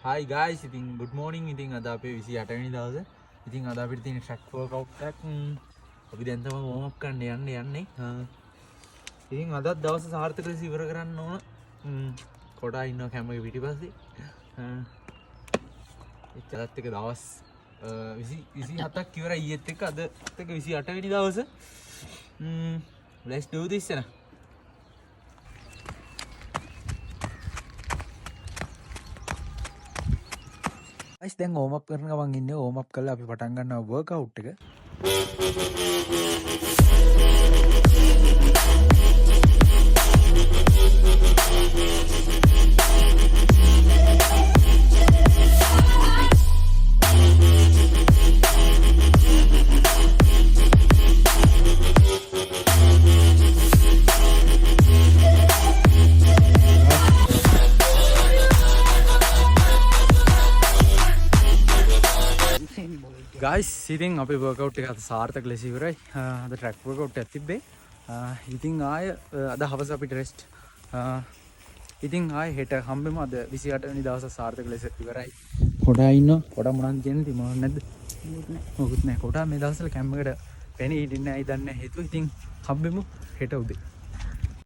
Hi guys, ඉතින් good morning. ඉතින් අද අපේ 28 වෙනි දවසේ. ඉතින් අද අපිට තියෙන track workout එකක්. අපි දැන් තමයි warm up කරන්න යන්නේ. ඉතින් අදත් දවස සාර්ථක ලෙස ඉවර කරන්න ඕන. කොටා ඉන්නවා කැමරේ පිටිපස්සේ. එච්චරත් එක දවස් 27ක් ඉවරයි ඊයේත් එක්ක අදත් එක 28 වෙනි දවසේ. Let's do this now. guys දැන් warm up කරන ගමන් ඉන්නේ warm up කරලා අපි පටන් ගන්නවා workout එක. guys ඉතින් අපේ workout එක අද සාර්ථක ලෙස ඉවරයි. අද track workout එකක් තිබ්බේ. ඉතින් ආය අද හවස අපිට rest. ඉතින් ආය හෙට හම්බෙමු. අද 28 වෙනි දවස සාර්ථක ලෙස ඉවරයි. කොටා ඉන්නවා. කොටා මොනවද කියන්නේ තියමවද නැද්ද? මොකුත් නැහැ. කොටා මේ දවස්වල කැම්ප් එකට පැණි හිටින්නේ නැහැ. ඉතින් හේතුව ඉතින් හම්බෙමු හෙට උදේ.